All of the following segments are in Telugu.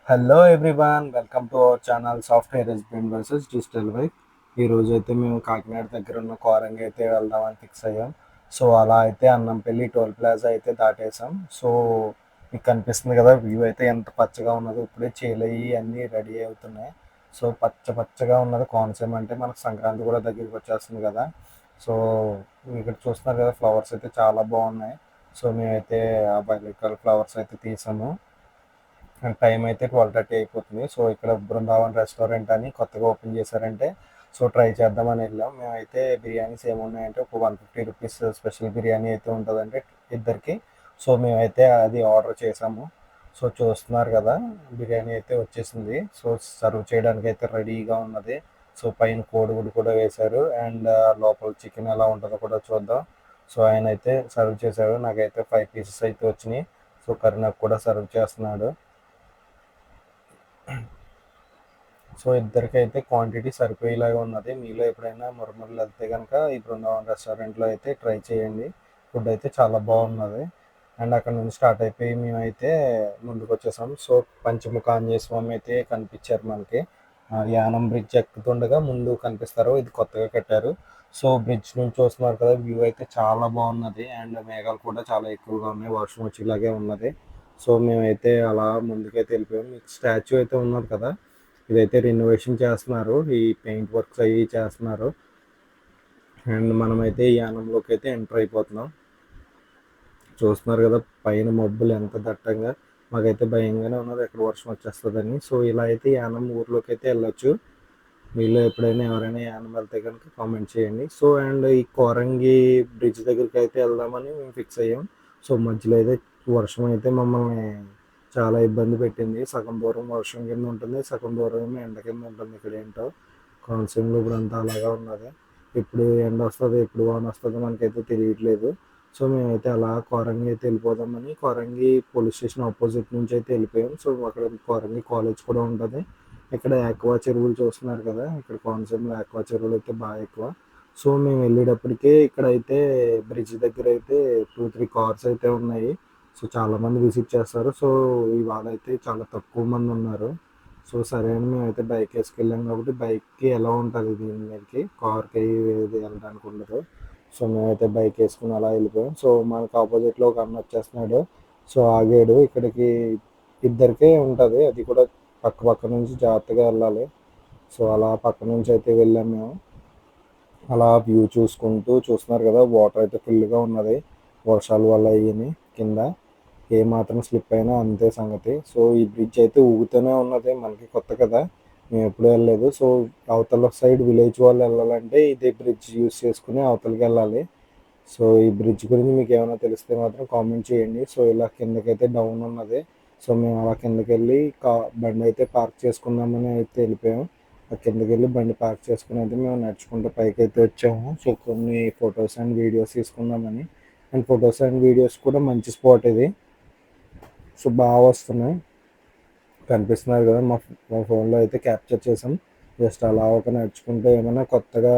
Hello everyone, welcome to our channel software husband versus digital wife. ఈరోజు అయితే మేము కాకినాడ దగ్గర ఉన్న కోరంగి అయితే వెళ్దామని ఫిక్స్ అయ్యాం. సో అలా అయితే అన్నంపల్లి టోల్ ప్లాజా అయితే దాటేసాం. సో మీకు కనిపిస్తుంది కదా, వ్యూ అయితే ఎంత పచ్చగా ఉన్నదో. ఇప్పుడే చేలయ్యి అన్నీ రెడీ అవుతున్నాయి. సో పచ్చ పచ్చగా ఉన్నది కోనసీమ అంటే మనకు సంక్రాంతి కూడా దగ్గరికి వచ్చేస్తుంది కదా. సో ఇక్కడ చూస్తున్నారు కదా, ఫ్లవర్స్ అయితే చాలా బాగున్నాయి. సో మేమైతే ఆ బయోలికల్ ఫ్లవర్స్ అయితే తీసాము. టైం అయితే 12:30 అయిపోతుంది. సో ఇక్కడ బృందావన్ రెస్టారెంట్ అని కొత్తగా ఓపెన్ చేశారంటే, సో ట్రై చేద్దామని వెళ్ళాం. మేమైతే బిర్యానీస్ ఏమున్నాయంటే ఒక 150 రూపీస్ స్పెషల్ బిర్యానీ అయితే ఉంటుందంటే ఇద్దరికి. సో మేమైతే అది ఆర్డర్ చేసాము. సో చూస్తున్నారు కదా, బిర్యానీ అయితే వచ్చేసింది. సో సర్వ్ చేయడానికి అయితే రెడీగా ఉన్నది. సో పైన కోడిగుడ్డు కూడా వేశారు. అండ్ లోపల చికెన్ ఎలా ఉంటుందో కూడా చూద్దాం. సో ఆయన అయితే సర్వ్ చేశారు. నాకైతే 5 పీసెస్ అయితే వచ్చినాయి. సో కర్రీ నాకు కూడా సర్వ్ చేస్తున్నాడు. సో ఇద్దరికైతే క్వాంటిటీ సరిపోయేలాగా ఉన్నది. మీలో ఎప్పుడైనా మురమర్లు వెళ్తే కనుక ఈ బృందావన్ రెస్టారెంట్లో అయితే ట్రై చేయండి. ఫుడ్ అయితే చాలా బాగున్నది. అండ్ అక్కడ నుంచి స్టార్ట్ అయిపోయి మేమైతే ముందుకు వచ్చేసాం. సో పంచముఖ ఆంజనేయ స్వామి అయితే కనిపించారు మనకి. యానం బ్రిడ్జ్ ఎక్కుతుండగా ముందు కనిపిస్తారు. ఇది కొత్తగా కట్టారు. సో బ్రిడ్జ్ నుంచి చూస్తున్నారు కదా, వ్యూ అయితే చాలా బాగున్నది. అండ్ మేఘాలు కూడా చాలా ఎక్కువగా ఉన్నాయి, వర్షం వచ్చేలాగే ఉన్నది. సో మేమైతే అలా ముందుకైతే వెళ్ళిపోయాం. మీకు స్టాచ్యూ అయితే ఉన్నది కదా, ఇదైతే రెనోవేషన్ చేస్తున్నారు. ఈ పెయింట్ వర్క్స్ అవి చేస్తున్నారు. అండ్ మనమైతే ఈ యానంలోకి అయితే ఎంటర్ అయిపోతున్నాం. చూస్తున్నారు కదా, పైన మబ్బులు ఎంత దట్టంగా. మాకైతే భయంగానే ఉన్నది ఎక్కడ వర్షం వచ్చేస్తుందని. సో ఇలా అయితే యానం ఊర్లోకి అయితే వెళ్ళొచ్చు. మీలో ఎప్పుడైనా ఎవరైనా యానం వెళ్తే కనుక కామెంట్ చేయండి. సో అండ్ ఈ కోరంగి బ్రిడ్జ్ దగ్గరికి అయితే వెళ్దామని మేము ఫిక్స్ అయ్యాం. సో మధ్యలో అయితే వర్షం అయితే మమ్మల్ని చాలా ఇబ్బంది పెట్టింది. సగం దూరం వర్షం కింద ఉంటుంది, సగం దూరం ఏమో ఎండ కింద ఉంటుంది. ఇక్కడ ఏంటో కోనసీమలో ఇప్పుడు అంతా అలాగా ఉన్నది. ఎప్పుడు ఎండ వస్తుంది, ఎప్పుడు వాన వస్తుందో మనకైతే తెలియట్లేదు. సో మేమైతే అలా కోరంగి అయితే వెళ్ళిపోదామని కోరంగి పోలీస్ స్టేషన్ ఆపోజిట్ నుంచి అయితే వెళ్ళిపోయాం. సో అక్కడ కోరంగి కాలేజ్ కూడా ఉంటుంది. ఇక్కడ ఆక్వా చెరువులు చూస్తున్నారు కదా, ఇక్కడ కోనసీమలో ఆక్వా చెరువులు అయితే బాగా ఎక్కువ. సో మేము వెళ్ళేటప్పటికే ఇక్కడ అయితే బ్రిడ్జ్ దగ్గర అయితే 2-3 కార్స్ అయితే ఉన్నాయి. సో చాలామంది విజిట్ చేస్తారు. సో ఇవాళ అయితే చాలా తక్కువ మంది ఉన్నారు. సో సరే అని మేమైతే బైక్ వేసుకెళ్ళాం కాబట్టి బైక్కి ఎలా ఉంటుంది దీని మీదకి, కార్కి వెళ్ళడానికి ఉండదు. సో మేమైతే బైక్ వేసుకుని అలా వెళ్ళిపోయాం. సో మనకు ఆపోజిట్లో ఒక అన్న వచ్చేస్తున్నాడు. సో ఆగాడు. ఇక్కడికి ఇద్దరికే ఉంటుంది, అది కూడా పక్క పక్క నుంచి జాగ్రత్తగా వెళ్ళాలి. సో అలా పక్క నుంచి అయితే వెళ్ళాం మేము. అలా వ్యూ చూసుకుంటూ చూస్తున్నారు కదా, వాటర్ అయితే ఫుల్గా ఉన్నది. వర్షాల వల్ల అయ్యి కింద ఏ మాత్రం స్లిప్ అయినా అంతే సంగతి. సో ఈ బ్రిడ్జ్ అయితే ఊగుతూనే ఉన్నది. మనకి కొత్త కదా, మేము ఎప్పుడూ వెళ్ళలేదు. సో అవతల సైడ్ విలేజ్ వాళ్ళు వెళ్ళాలంటే ఇదే బ్రిడ్జ్ యూస్ చేసుకుని అవతలకి వెళ్ళాలి. సో ఈ బ్రిడ్జ్ గురించి మీకు ఏమైనా తెలిస్తే మాత్రం కామెంట్ చేయండి. సో ఇలా కిందకైతే డౌన్ ఉన్నది. సో మేము అలా కిందకి వెళ్ళి బండి అయితే పార్క్ చేసుకుందామని అయితే వెళ్ళిపోయాం. ఆ కిందకి వెళ్ళి బండి పార్క్ చేసుకుని అయితే మేము నడుచుకుంటూ పైకి అయితే వచ్చాము. సో కొన్ని ఫొటోస్ అండ్ వీడియోస్ తీసుకుందామని. అండ్ ఫొటోస్ అండ్ వీడియోస్ కూడా మంచి స్పాట్ ఇది. సో బాగా వస్తున్నాయి, కనిపిస్తున్నారు కదా. మా ఫోన్లో అయితే క్యాప్చర్ చేసాం. జస్ట్ అలా ఒక నడుచుకుంటే ఏమైనా కొత్తగా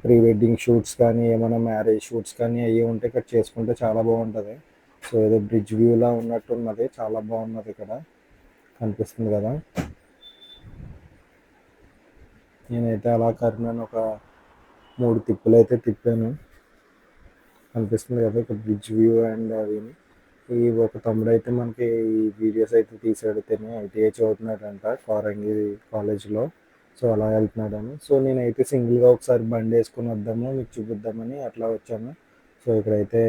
ప్రీ వెడ్డింగ్ షూట్స్ కానీ ఏమైనా మ్యారేజ్ షూట్స్ కానీ అవి ఉంటే ఇక్కడ చేసుకుంటే చాలా బాగుంటుంది. సో ఏదో బ్రిడ్జ్ వ్యూలా ఉన్నట్టు ఉన్నది, చాలా బాగున్నది. ఇక్కడ కనిపిస్తుంది కదా. నేనైతే అలా కర్నూలు ఒక 3 తిప్పులు అయితే తిప్పాను. కనిపిస్తుంది కదా ఇక్కడ బ్రిడ్జ్ వ్యూ అండ్ అవి. ఈ ఒక తమ్ముడు అయితే మనకి ఈ వీడియోస్ అయితే తీసాడు. తిని ఐటీఐ చదువుతున్నాడంట కోరంగి కాలేజ్లో. సో అలా వెళ్తున్నాడని. సో నేనైతే సింగిల్గా ఒకసారి బండి వేసుకుని వద్దాము మీకు చూపిద్దామని అట్లా వచ్చాను. సో ఇక్కడైతే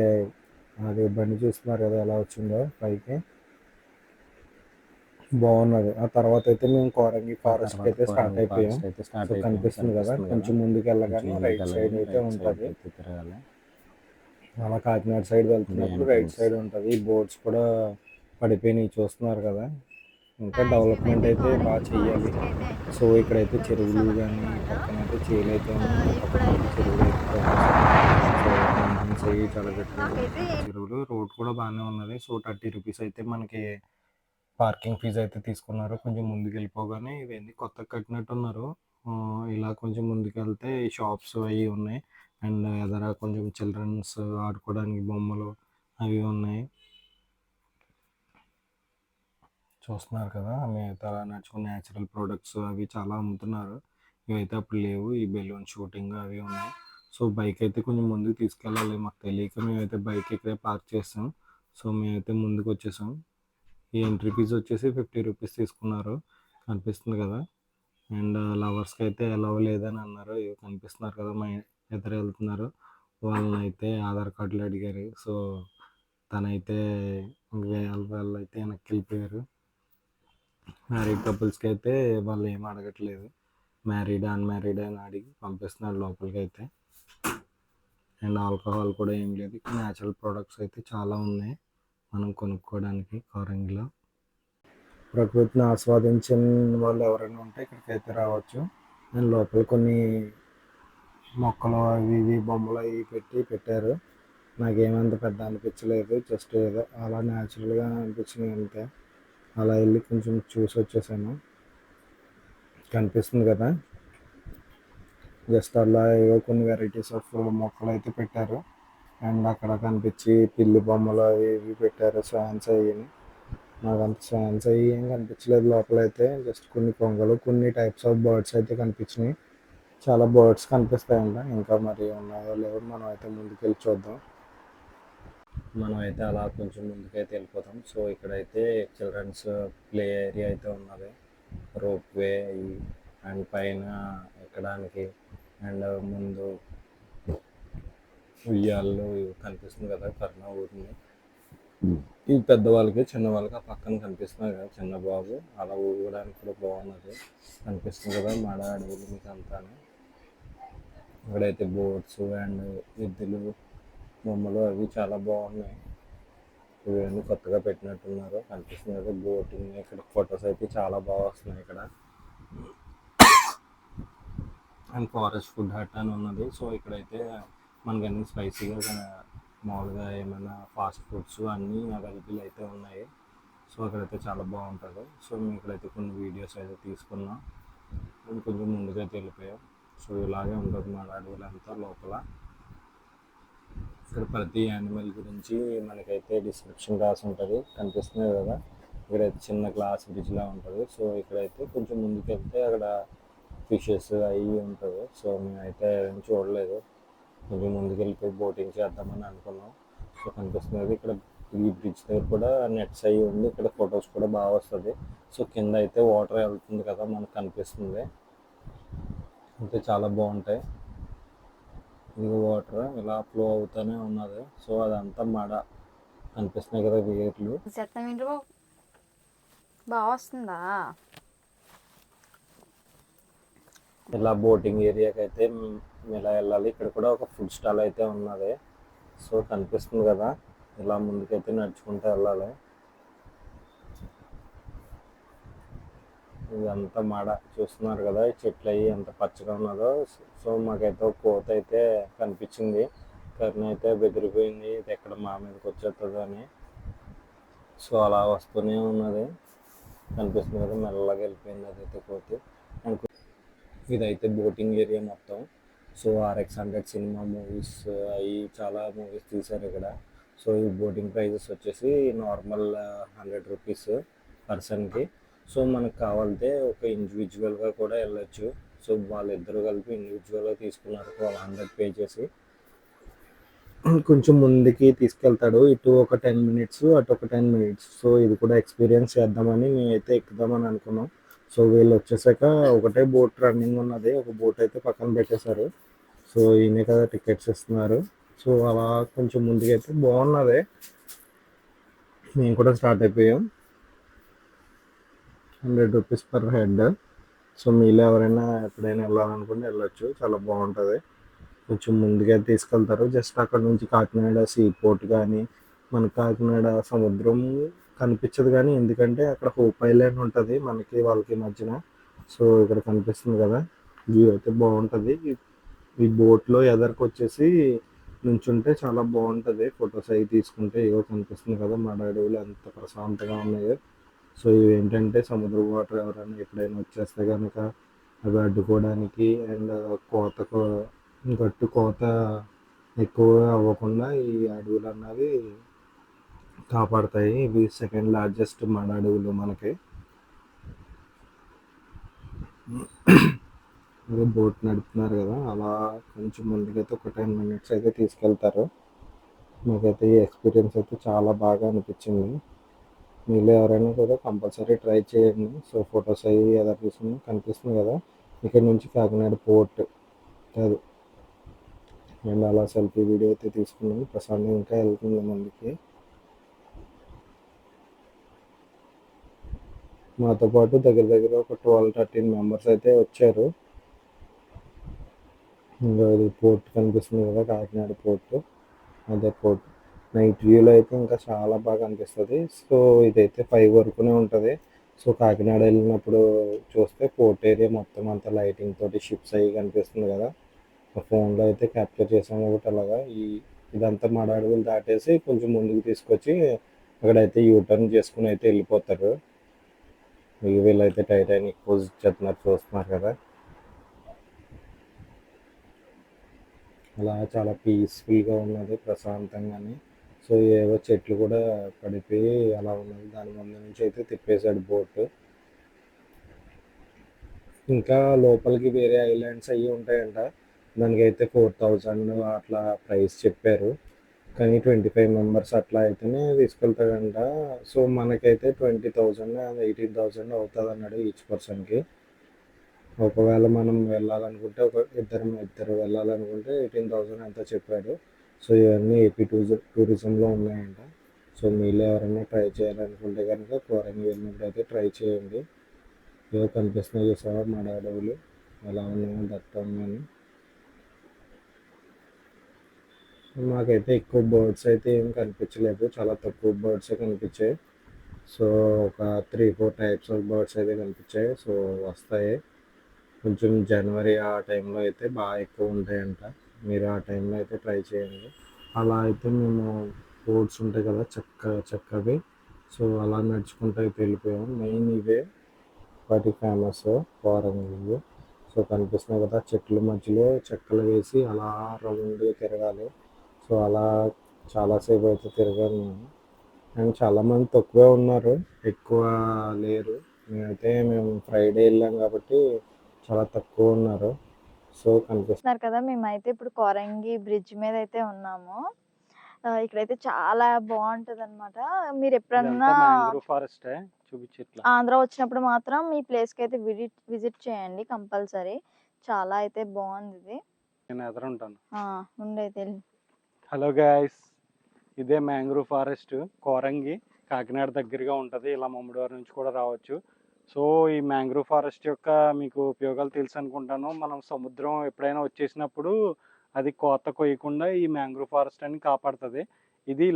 అది బండి చూస్తున్నారు కదా ఎలా వచ్చిందో పైకి, బాగున్నది. ఆ తర్వాత అయితే మేము కోరంగి ఫారెస్ట్ అయితే స్టార్ట్ అయిపోయాం. సో కనిపిస్తుంది కదా, కొంచెం ముందుకు వెళ్ళగానే రైట్ సైడ్ అయితే ఉంటుంది. అలా కాకినాడ సైడ్ వెళ్తున్నప్పుడు రైట్ సైడ్ ఉంటుంది. ఈ బోర్డ్స్ కూడా పడిపోయినాయి చూస్తున్నారు కదా. ఇంకా డెవలప్మెంట్ అయితే బాగా చెయ్యాలి. సో ఇక్కడైతే చెరువులు కానీ పక్కన అయితే చేలు అయితే ఉన్నాయి, ఆ పక్కన అయితే చెరువులు అయితే తవ్వేశారు. సో మెయింటెనెన్స్ అయ్యి చాలా గట్టిగా ఉన్నాయి చెరువులు. రోడ్ కూడా బాగానే ఉన్నది. సో 30 రూపీస్ అయితే మనకి పార్కింగ్ ఫీజు అయితే తీసుకున్నారు. కొంచెం ముందుకు వెళ్ళిపోగానే ఇవన్నీ కొత్తగా కట్టినట్టున్నారు. ఇలా కొంచెం ముందుకు వెళ్తే ఈ షాప్స్ అవి ఉన్నాయి. అండ్ ఎదర కొంచెం చిల్డ్రన్స్ ఆడుకోవడానికి బొమ్మలు అవి ఉన్నాయి. చూస్తున్నారు కదా! మేమైతే అలా నడుచుకుని న్యాచురల్ ప్రొడక్ట్స్ అవి చాలా అమ్ముతున్నారు. ఇవైతే అప్పుడు లేవు. ఈ బెలూన్ షూటింగ్ అవి ఉన్నాయి. సో, బైక్ అయితే కొంచెం ముందుకు తీసుకెళ్ళాలి. మాకు తెలియక మేమైతే బైక్ ఇక్కడే పార్క్ చేసాం. సో, మేమైతే ముందుకొచ్చేసాం. ఈ ఎంట్రీ ఫీజు వచ్చేసి 50 రూపీస్ తీసుకున్నారు. కనిపిస్తుంది కదా! అండ్ లవర్స్‌కి అయితే అలౌ లేదని అన్నారు. ఇగో కనిపిస్తున్నారు కదా! మా ఎదురు వెళ్తున్నారు. వాళ్ళనైతే ఆధార్ కార్డులు అడిగారు. సో, తనైతే వాళ్ళైతే వెనక్కెళ్ళిపోయారు. మ్యారీడ్ కపుల్స్‌కి అయితే వాళ్ళు ఏమి అడగట్లేదు. మ్యారీడ్, అన్‌మ్యారీడ్ అని అడిగి పంపిస్తున్నాడు లోపలికైతే. అండ్ ఆల్కహాల్ కూడా ఏం లేదు. ఇక్కడ న్యాచురల్ ప్రొడక్ట్స్ అయితే చాలా ఉన్నాయి మనం కొనుక్కోవడానికి కారంగిలో. ప్రకృతిని ఆస్వాదించని వాళ్ళు ఎవరైనా ఉంటే ఇక్కడికైతే రావచ్చు. అండ్ లోపల కొన్ని మొక్కలు అవి ఇవి బొమ్మలు అవి పెట్టారు. నాకేమంత పెద్ద అనిపించలేదు. జస్ట్ ఏదో అలా న్యాచురల్గా అనిపించినాయి అంతే. అలా వెళ్ళి కొంచెం చూసి వచ్చేసాను. కనిపిస్తుంది కదా! జస్ట్ అలా ఏవో కొన్ని వెరైటీస్ ఆఫ్ మొక్కలు అయితే పెట్టారు. అండ్ అక్కడ కనిపించి పిల్లి బొమ్మలు అవి ఇవి పెట్టారు. స్వాన్స్ అయ్యి నాకు అంత స్వాన్స్ అవి ఏం కనిపించలేదు లోపలైతే. జస్ట్ కొన్ని కొంగలు కొన్ని టైప్స్ ఆఫ్ బర్డ్స్ అయితే కనిపించినాయి. చాలా బర్డ్స్ కనిపిస్తాయంట. ఇంకా మరి ఉన్నాయో లేవో మనం అయితే ముందుకెళ్ళి చూద్దాం. మనం అయితే అలా కొంచెం ముందుకైతే వెళ్ళిపోతాం. సో, ఇక్కడైతే చిల్డ్రన్స్ ప్లే ఏరియా అయితే ఉన్నది. రోప్ వే అండ్ పైన ఎక్కడానికి అండ్ ముందు ఉయ్యాళ్ళు కనిపిస్తుంది కదా! కర్ణ ఊరిని ఈ పెద్దవాళ్ళకి చిన్నవాళ్ళకి ఆ పక్కన కనిపిస్తున్నారు కదా చిన్న బాబు అలా ఊగడానికి కూడా బాగున్నది. కనిపిస్తుంది కదా మడ అడవులు మీకు అంతా. ఇక్కడైతే బోట్స్ అండ్ ఎద్దులు బొమ్మలు అవి చాలా బాగున్నాయి. ఇవన్నీ కొత్తగా పెట్టినట్టున్నారు. కనిపిస్తుంది కదా బోటింగ్. ఇక్కడ ఫొటోస్ అయితే చాలా బాగా వస్తున్నాయి ఇక్కడ. అండ్ ఫారెస్ట్ ఫుడ్ హట్ అని ఉన్నది. సో, ఇక్కడైతే మనకన్నీ స్పైసీగా మామూలుగా ఏమైనా ఫాస్ట్ ఫుడ్స్ అన్నీ అవైలబుల్ అయితే ఉన్నాయి. సో, అక్కడైతే చాలా బాగుంటుంది. సో, మేము ఇక్కడైతే కొన్ని వీడియోస్ అయితే తీసుకున్నాం. మేము కొంచెం ముందుకైతే వెళ్ళిపోయాం. సో, ఇలాగే ఉంటుంది మా అడవులంతా లోపల. ఇక్కడ ప్రతి యానిమల్ గురించి మనకైతే డిస్క్రిప్షన్ రాసి ఉంటుంది. కనిపిస్తుంది కదా! ఇక్కడైతే చిన్న గ్లాస్ బ్రిడ్జ్లా ఉంటుంది. సో, ఇక్కడైతే కొంచెం ముందుకు వెళ్తే అక్కడ ఫిషెస్ అవి ఉంటుంది. సో, మేమైతే ఏం చూడలేదు. కొంచెం ముందుకు వెళ్ళిపోయి బోటింగ్ చేద్దామని అనుకున్నాం. సో, కనిపిస్తుంది ఇక్కడ ఈ బ్రిడ్జ్ దగ్గర కూడా నెట్స్ అవి ఉంది. ఇక్కడ ఫొటోస్ కూడా బాగా వస్తుంది. సో, కింద అయితే వాటర్ వెళ్తుంది కదా మనకు కనిపిస్తుంది. అయితే చాలా బాగుంటాయి. ఇది వాటర్ ఇలా ఫ్లో అవుతూనే ఉన్నది. సో, అదంతా మడ కనిపిస్తున్నాయి కదా వేర్లు. బాగా వస్తుందా? ఇలా బోటింగ్ ఏరియాకి అయితే ఇలా వెళ్ళాలి. ఇక్కడ కూడా ఒక ఫుడ్ స్టాల్ అయితే ఉన్నది. సో, కనిపిస్తుంది కదా ఇలా ముందుకైతే నడుచుకుంటూ వెళ్ళాలి. ఇదంతా మడ చూస్తున్నారు కదా ఈ చెట్లు అవి ఎంత పచ్చగా ఉన్నదో. సో, మాకైతే ఒక కోత అయితే కనిపించింది. కర్ణ అయితే బెదిరిపోయింది ఇది ఎక్కడ మా మీదకి వచ్చేస్తుందో అని. సో, అలా వస్తూనే ఉన్నది. కనిపిస్తుంది కదా మెల్లగా వెళ్ళిపోయింది అదైతే కోతి. ఇదైతే బోటింగ్ ఏరియా మొత్తం. సో, RX100 సినిమా మూవీస్ అవి చాలా మూవీస్ తీశారు ఇక్కడ. సో, ఈ బోటింగ్ ప్రైజెస్ వచ్చేసి నార్మల్ 100 రూపీస్ పర్సన్కి. సో, మనకు కావాలంటే ఒక ఇండివిజువల్గా కూడా వెళ్ళొచ్చు. సో, వాళ్ళిద్దరూ కలిపి ఇండివిజువల్గా తీసుకున్నారు. 100 పే చేసి కొంచెం ముందుకి తీసుకెళ్తాడు. ఇటు ఒక 10 మినిట్స్ అటు ఒక 10 మినిట్స్. సో, ఇది కూడా ఎక్స్పీరియన్స్ చేద్దామని మేమైతే ఎక్కుదామని అనుకున్నాం. సో, వీళ్ళు వచ్చేసాక ఒకటే బోట్ రన్నింగ్ ఉన్నది. ఒక బోట్ అయితే పక్కన పెట్టేశారు. సో, ఈయనే కదా టికెట్స్ ఇస్తున్నారు. సో, అలా కొంచెం ముందుకైతే బాగున్నది. మేము కూడా స్టార్ట్ అయిపోయాం. 100 రూపీస్ పర్ హెడ్. సో, మీలో ఎవరైనా ఎప్పుడైనా వెళ్ళాలనుకుంటే వెళ్ళొచ్చు. చాలా బాగుంటుంది. కొంచెం ముందుగా తీసుకెళ్తారు. జస్ట్ అక్కడ నుంచి కాకినాడ సీ పోర్ట్ కానీ మనకి కాకినాడ సముద్రం కనిపించదు కానీ ఎందుకంటే అక్కడ హోప్ ఐలాండ్ ఉంటుంది మనకి వాళ్ళకి మధ్యన. సో, ఇక్కడ కనిపిస్తుంది కదా వ్యూ అయితే బాగుంటుంది. ఈ బోట్లో ఎదరికి వచ్చేసి నుంచుంటే చాలా బాగుంటుంది. ఫొటోస్ అవి తీసుకుంటే ఏవో కనిపిస్తుంది కదా మడ అడవులు ఎంత ప్రశాంతంగా ఉన్నాయో. సో, ఇవి ఏంటంటే సముద్ర వాటర్ ఎవరైనా ఎప్పుడైనా వచ్చేస్తే కనుక అవి అడ్డుకోవడానికి అండ్ గట్టు కోత ఎక్కువ అవ్వకుండా ఈ అడవులు అన్నవి కాపాడతాయి. ఇవి సెకండ్ లార్జెస్ట్ మడ అడవులు మనకి. అదే బోట్ నడుపుతున్నారు కదా, అలా కొంచెం ముందుకైతే ఒక 10 మినిట్స్ అయితే తీసుకెళ్తారు. నాకైతే ఈ ఎక్స్పీరియన్స్ అయితే చాలా బాగా అనిపించింది. మీలో ఎవరైనా కూడా కంపల్సరీ ట్రై చేయండి. సో ఫొటోస్ అవి ఎలా తీసుకున్నా కనిపిస్తుంది కదా, ఇక్కడ నుంచి కాకినాడ పోర్ట్ అది. అండ్ అలా సెల్ఫీ వీడియో అయితే తీసుకున్నాను. ప్రశాంతం ఇంకా వెళ్తుంది ముందుకి. మాతో పాటు దగ్గర దగ్గర ఒక 12-13 మెంబర్స్ అయితే వచ్చారు. ఇంకా ఇది పోర్ట్ కనిపిస్తుంది కదా, కాకినాడ పోర్ట్. అదే పోర్ట్ నైట్ వ్యూలో అయితే ఇంకా చాలా బాగా అనిపిస్తుంది. సో ఇదైతే 5 వరకునే ఉంటుంది. సో కాకినాడ వెళ్ళినప్పుడు చూస్తే పోర్ట్ ఏరియా మొత్తం అంతా లైటింగ్ తోటి షిప్స్ అవి కనిపిస్తుంది కదా. ఫోన్లో అయితే క్యాప్చర్ చేసాము ఒకటి అలాగా. ఇదంతా మడ అడవులు దాటేసి కొంచెం ముందుకు తీసుకొచ్చి అక్కడైతే యూటర్న్ చేసుకుని అయితే వెళ్ళిపోతారు. వీళ్ళైతే టైటానిక్ పోజ్ ఇచ్చేస్తున్నారు, చూస్తున్నారు కదా. అలా చాలా పీస్ఫుల్గా ఉన్నది, ప్రశాంతంగాని. సో ఏవో చెట్లు కూడా పడిపోయి అలా ఉన్నది. దాని ముందు నుంచి అయితే తిప్పేశాడు బోట్. ఇంకా లోపలికి వేరే ఐలాండ్స్ అవి ఉంటాయంట. దానికైతే 4000 అట్లా ప్రైస్ చెప్పారు. కానీ 25 మెంబర్స్ అట్లా అయితేనే తీసుకెళ్తాడంట. సో మనకైతే 20,000 18,000 అవుతుంది అన్నాడు ఈచ్ పర్సన్కి. ఒకవేళ మనం వెళ్ళాలనుకుంటే ఇద్దరు వెళ్ళాలనుకుంటే 18,000 ఎంతో చెప్పాడు. సో ఇవన్నీ ఏపీ టూరిజంలో ఉన్నాయంట. సో మీలో ఎవరైనా ట్రై చేయాలనుకుంటే కనుక కోరంగి వెళ్ళినప్పుడు అయితే ట్రై చేయండి. ఏదో కనిపిస్తున్నాయి చూసావా మడ అడవులు ఎలా ఉన్నాయో దట్టంగాని. మాకైతే ఎక్కువ బర్డ్స్ అయితే ఏం కనిపించలేదు, చాలా తక్కువ బర్డ్సే కనిపించాయి. సో ఒక 3-4 టైప్స్ ఆఫ్ బర్డ్స్ అయితే కనిపించాయి. సో వస్తాయి కొంచెం జనవరి ఆ టైంలో అయితే బాగా ఎక్కువ ఉంటాయంట. మీరు ఆ టైంలో అయితే ట్రై చేయండి. అలా అయితే మేము రోడ్స్ ఉంటాయి కదా చక్కవి. సో అలా నడుచుకుంటూ అయితే వెళ్ళిపోయాము. మెయిన్ ఇవే వాటి ఫేమస్ కోరంగి. సో కనిపిస్తున్నాయి కదా, చెట్ల మధ్యలో చెక్కలు వేసి అలా రౌండ్గా తిరగాలి. సో అలా చాలాసేపు అయితే తిరగాను నేను. అండ్ చాలామంది తక్కువే ఉన్నారు, ఎక్కువ లేరు. మేము ఫ్రైడే వెళ్ళాం కాబట్టి చాలా తక్కువ ఉన్నారు. సో కనిపిస్తున్నారు కదా, మేమైతే ఇప్పుడు కోరంగి బ్రిడ్జ్ మీద అయితే ఉన్నాము. ఇక్కడైతే చాలా బాగుంటది అనమాట. మీరు ఎప్పుడన్నా ఫారెస్ట్ ఆంధ్ర వచ్చినప్పుడు మాత్రం ఈ ప్లేస్ కి అయితే విజిట్ చేయండి కంపల్సరీ. చాలా అయితే బాగుంది ఇది. నేను ఎదురుంటాను. ఉండైతే హలో గైస్, ఇదే మ్యాంగ్రూవ్ ఫారెస్ట్ కోరంగి, కాకినాడ దగ్గరగా ఉంటుంది. ఇలా మమ్మడివారి నుంచి కూడా రావచ్చు. సో ఈ మ్యాంగ్రూవ్ ఫారెస్ట్ యొక్క మీకు ఉపయోగాలు తెలుసు అనుకుంటాను. మనం సముద్రం ఎప్పుడైనా వచ్చేసినప్పుడు అది కోత కొయ్యకుండా ఈ మ్యాంగ్రూవ్ ఫారెస్ట్ అని కాపాడుతుంది. ఇది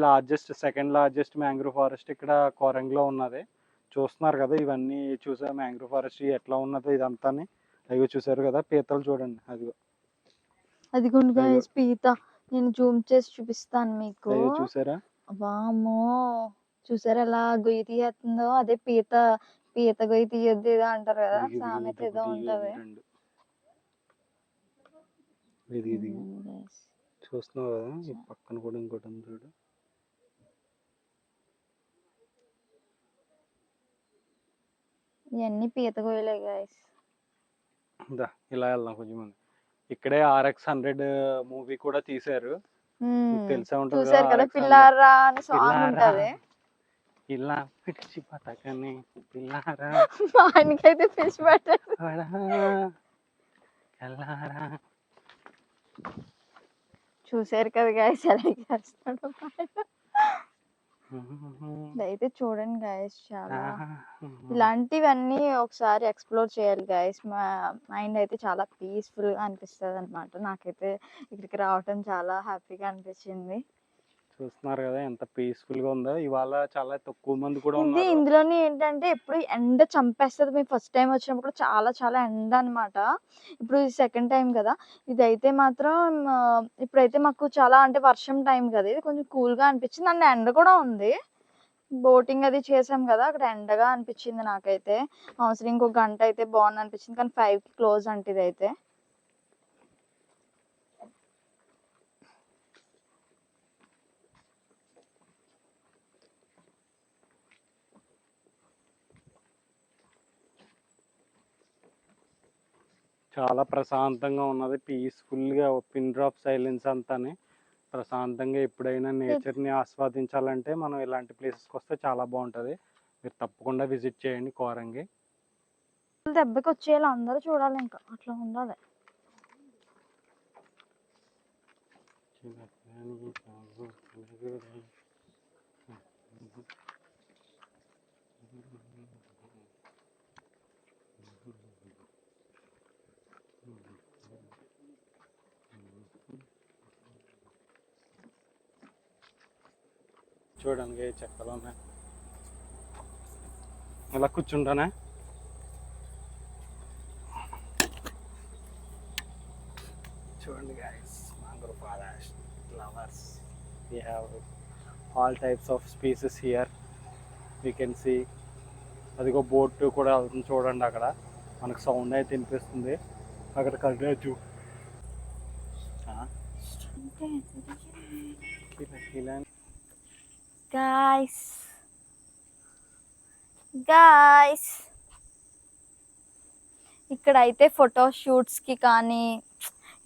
సెకండ్ లార్జెస్ట్ మ్యాంగ్రూవ్ ఫారెస్ట్ ఇక్కడ కోరంగిలో ఉన్నది. చూస్తున్నారు కదా, ఇవన్నీ చూసారు మ్యాంగ్రూవ్ ఫారెస్ట్ ఎట్లా ఉన్నదో ఇదంతా. అదిగో చూసారు కదా పీతలు, చూడండి అదిగో. అదిగోండి పీత, నేను జూమ్ చేసి చూపిస్తాను మీకు. చూసారా? వామ్మో, చూసారా ఎలా గొయ్యి తీయేస్తుందో? అదే పీత. పీత గొయ్యి తీయొద్దు ఏదో అంటారు కదా, సామెత ఏదో ఉంటది. చూస్తున్నావు కదా, ఈ పక్కన కూడా ఇంకోటి ఉంది చూడు. ఇవన్నీ పీత గొయ్యలే గైస్. ఇలా వెళ్దాం కొంచెం ముందు. ఇక్కడే RX-100 మూవీ కూడా తీశారు, తెలిసే ఉంటుంది. చూసారు కదా, పిల్లారా అని సాంగ్ ఉంటది. ఇలా పిచ్చి పతకని పిల్లారా, మా ఆయనకైతే ఫిష్ పట్టారు. చూసారు కదా గైస్ ఎలా చేస్తాడు. అయితే చూడండి గైస్, చాలా ఇలాంటివన్నీ ఒకసారి ఎక్స్ప్లోర్ చేయాలి గైస్. మా మైండ్ అయితే చాలా పీస్ఫుల్ గా అనిపిస్తుంది అనమాట. నాకైతే ఇక్కడికి రావటం చాలా హ్యాపీగా అనిపించింది. చూస్తున్నారు కదా ఎంత పీస్ఫుల్ గా ఉందో. ఇవాళ చాలా తక్కువ మంది కూడా ఉన్నారు. ఇందులోనే ఏంటంటే ఎప్పుడు ఎండ చంపేస్తుంది. మేము ఫస్ట్ టైం వచ్చినప్పుడు చాలా చాలా ఎండ అనమాట. ఇప్పుడు ఇది సెకండ్ టైం కదా. ఇదైతే మాత్రం ఇప్పుడైతే మాకు చాలా అంటే వర్షం టైం కదా, ఇది కొంచెం కూల్ గా అనిపించింది. అండ్ ఎండ కూడా ఉంది. బోటింగ్ అది చేసాం కదా, అక్కడ ఎండగా అనిపించింది నాకైతే. అవసరం ఇంకొక గంట అయితే బాగుంది అనిపించింది, కానీ 5కి క్లోజ్ అంటే ఇదైతే. చాలా ప్రశాంతంగా ఉన్నది. పీస్‌ఫుల్‌గా పిన్ డ్రాప్ సైలెన్స్ అంతాని. ప్రశాంతంగా ఎప్పుడైనా నేచర్‌ని ఆస్వాదించాలంటే మనం ఇలాంటి ప్లేసెస్‌కొస్తే చాలా బావుంటది. మీరు తప్పకుండా విజిట్ చేయండి కోరంగి. దెబ్బకొచ్చేయాలి, అందరూ చూడాలి ఇంకా. అట్లా ఉండాలి. చూడండి చెక్కలు ఉన్నాయి. ఇలా కూర్చుంటానే. చూడండి guys, mangrove forest, flowers. We have all types of species here. We can see. అదిగో బోట్ కూడా వెళ్తుంది చూడండి అక్కడ. మనకు సౌండ్ అయితే వినిపిస్తుంది. అక్కడ కట్టచ్చు. గాయ్స్ గాయ్స్ ఇక్కడైతే ఫోటో షూట్స్కి కానీ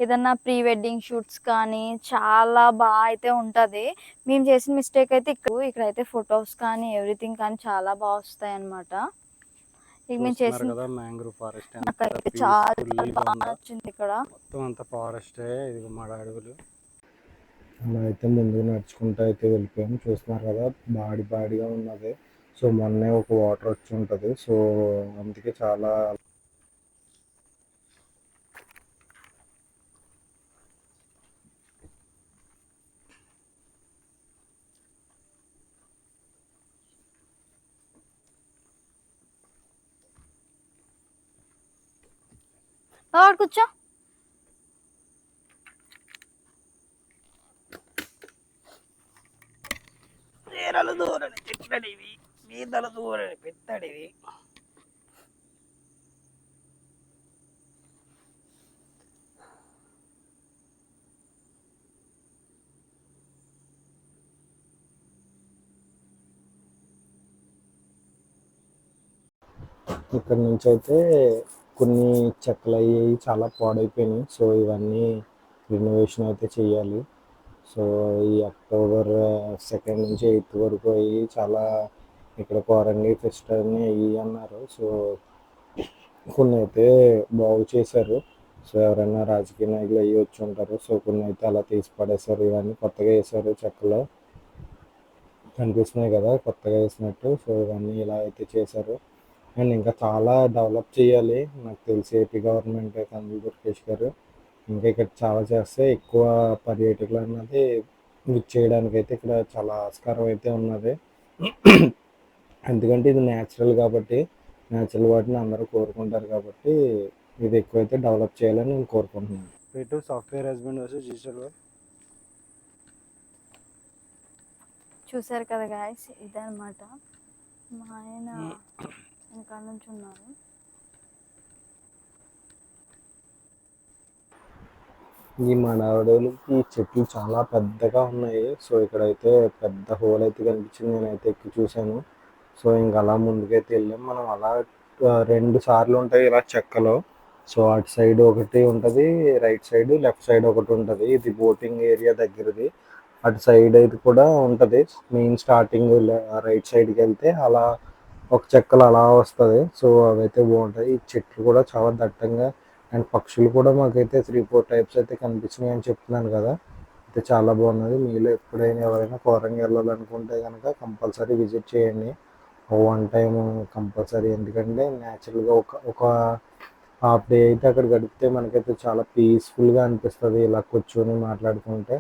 ఏదన్నా ప్రీ వెడ్డింగ్ షూట్స్ కానీ చాలా బాగా అయితే ఉంటుంది. మేము చేసిన మిస్టేక్ అయితే ఇక్కడైతే ఫొటోస్ కానీ ఎవ్రీథింగ్ కానీ చాలా బాగా వస్తాయి అన్నమాట. ఇక మేము చేసిన కదా మ్యాంగ్రూవ్ ఫారెస్ట్ నాకైతే చాలా బాగా నచ్చింది. ఇక్కడ మొత్తం అంతా ఫారెస్టే. ఇది మాడ అడవులు. అలా అయితే ముందుకు నడుచుకుంటూ అయితే వెళ్ళిపోయాము. చూస్తున్నారు కదా, బాడిగా ఉన్నది. సో మొన్నే ఒక వాటర్ వచ్చి ఉంటుంది. సో అందుకే చాలా కూర్చో. చీరలు దూరని చిట్టడివి, గీతలు దూరని పెద్దడివి. ఇక్కడ నుంచి అయితే కొన్ని చెక్కలు అయ్యాయి, చాలా పాడైపోయినాయి. సో ఇవన్నీ రినోవేషన్ అయితే చేయాలి. సో ఈ అక్టోబర్ 2 నుంచి 8 వరకు అయ్యి చాలా ఇక్కడ కోరంగి ఫెస్ట్ అని అయ్యి అన్నారు. సో కొన్ని అయితే బాగు చేశారు. సో ఎవరైనా రాజకీయ నాయకులు అయ్యి వచ్చి ఉంటారు. సో కొన్ని అయితే అలా తీసి పడేశారు. ఇవన్నీ కొత్తగా వేశారు, చెక్కలు కనిపిస్తున్నాయి కదా కొత్తగా వేసినట్టు. సో ఇవన్నీ ఇలా అయితే చేశారు. అండ్ ఇంకా చాలా డెవలప్ చేయాలి. నాకు తెలిసి ఏపీ గవర్నమెంట్ కందులు దుర్గేష్ గారు ఇంకా ఇక్కడ చాలా చేస్తే ఎక్కువ పర్యాటకులు అన్నది చేయడానికి అయితే ఇక్కడ చాలా ఆస్కారం అయితే ఉన్నది. ఎందుకంటే ఇది న్యాచురల్ కాబట్టి, న్యాచురల్ వాటిని అందరూ కోరుకుంటారు కాబట్టి ఇది ఎక్కువైతే డెవలప్ చేయాలని నేను కోరుకుంటున్నాను. ఇటు software husband versus digital work. చూసారు కదా గాయస్, ఇదనమాట. మా ఆయన ఇంకా నుంచి ఉన్నారు. ఈ మానవుడికి చెట్లు చాలా పెద్దగా ఉన్నాయి. సో ఇక్కడైతే పెద్ద హోల్ అయితే కనిపించింది. నేనైతే ఎక్కి చూశాను. సో ఇంకా అలా ముందుకైతే వెళ్ళాం. మనం అలా 2 సార్లు ఉంటాయి ఇలా చెక్కలో. సో అటు సైడ్ ఒకటి ఉంటుంది, రైట్ సైడ్ లెఫ్ట్ సైడ్ ఒకటి ఉంటుంది. ఇది బోటింగ్ ఏరియా దగ్గరది. అటు సైడ్ అయితే కూడా ఉంటుంది. మెయిన్ స్టార్టింగ్ రైట్ సైడ్కి వెళ్తే అలా ఒక చెక్కలు అలా వస్తుంది. సో అవైతే బాగుంటాయి. ఈ చెట్లు కూడా చాలా దట్టంగా అండ్ పక్షులు కూడా మాకైతే 3-4 టైప్స్ అయితే కనిపించినాయి అని చెప్తున్నాను కదా. అయితే చాలా బాగున్నది. మీలో ఎప్పుడైనా ఎవరైనా కోరంగి వెళ్ళాలనుకుంటే కనుక కంపల్సరీ విజిట్ చేయండి. 1 టైం కంపల్సరీ. ఎందుకంటే న్యాచురల్గా ఒక హాఫ్ డే అయితే అక్కడ గడిపితే మనకైతే చాలా పీస్ఫుల్గా అనిపిస్తుంది. ఇలా కూర్చొని మాట్లాడుకుంటే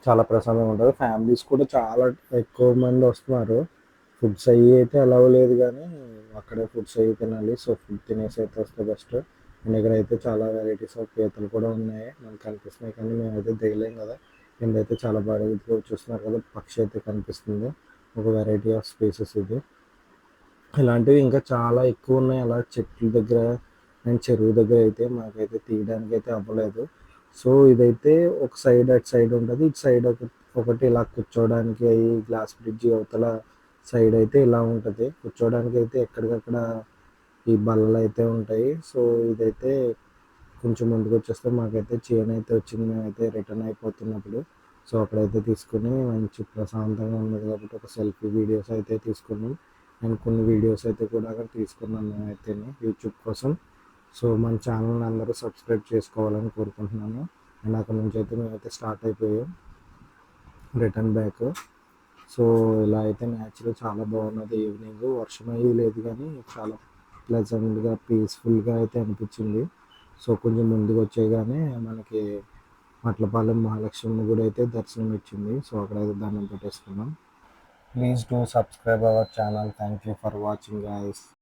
చాలా ప్రశాంతంగా ఉంటుంది. ఫ్యామిలీస్ కూడా చాలా ఎక్కువ మంది వస్తున్నారు. ఫుడ్స్ అవి అయితే అలవ్ లేదు, కానీ అక్కడే ఫుడ్స్ అవి తినాలి. సో ఫుడ్ తినేసి అయితే వస్తే బెస్ట్. అండ్ ఇక్కడైతే చాలా వెరైటీస్ ఆఫ్ పీతలు కూడా ఉన్నాయి, మనకు కనిపిస్తున్నాయి. కానీ మేమైతే దిగలేం కదా. కిందైతే చాలా బాగా చూస్తున్నారు కదా, పక్షి అయితే కనిపిస్తుంది. ఒక వెరైటీ ఆఫ్ స్పీసెస్ ఇది. ఇలాంటివి ఇంకా చాలా ఎక్కువ ఉన్నాయి అలా చెట్ల దగ్గర అండ్ చెరువు దగ్గర. అయితే మాకైతే తీయడానికి అయితే అవ్వలేదు. సో ఇదైతే ఒక సైడ్ అటు సైడ్ ఉంటుంది, ఇటు సైడ్ ఒకటి ఇలా కూర్చోవడానికి ఈ గ్లాస్ బ్రిడ్జి అవతల సైడ్ అయితే ఇలా ఉంటుంది. కూర్చోవడానికి అయితే ఎక్కడికక్కడ ఈ బల్లలు అయితే ఉంటాయి. సో ఇదైతే కొంచెం ముందుకు వచ్చేస్తే మాకైతే చైన్ అయితే వచ్చింది. మేమైతే రిటర్న్ అయిపోతున్నప్పుడు సో అక్కడైతే తీసుకుని మంచి ప్రశాంతంగా ఉన్నది కాబట్టి ఒక సెల్ఫీ వీడియోస్ అయితే తీసుకున్నాం. అండ్ కొన్ని వీడియోస్ అయితే కూడా అక్కడ తీసుకున్నాను నేనైతే యూట్యూబ్ కోసం. సో మన ఛానల్ని అందరూ సబ్స్క్రైబ్ చేసుకోవాలని కోరుకుంటున్నాను. అండ్ అక్కడ నుంచి అయితే మేమైతే స్టార్ట్ అయిపోయాం రిటర్న్ బ్యాక్. సో ఇలా అయితే న్యాచురల్ చాలా బాగున్నది. ఈవినింగ్ వర్షం అయ్యి లేదు కానీ చాలా ప్లెజెంట్గా పీస్ఫుల్గా అయితే అనిపించింది. సో కొంచెం ముందుకు వచ్చేగానే మనకి మట్లపాలెం మహాలక్ష్మి గుడి అయితే దర్శనం ఇచ్చింది. సో అక్కడైతే దండం పెట్టేసుకున్నాం. Please do subscribe our channel. Thank you for watching guys.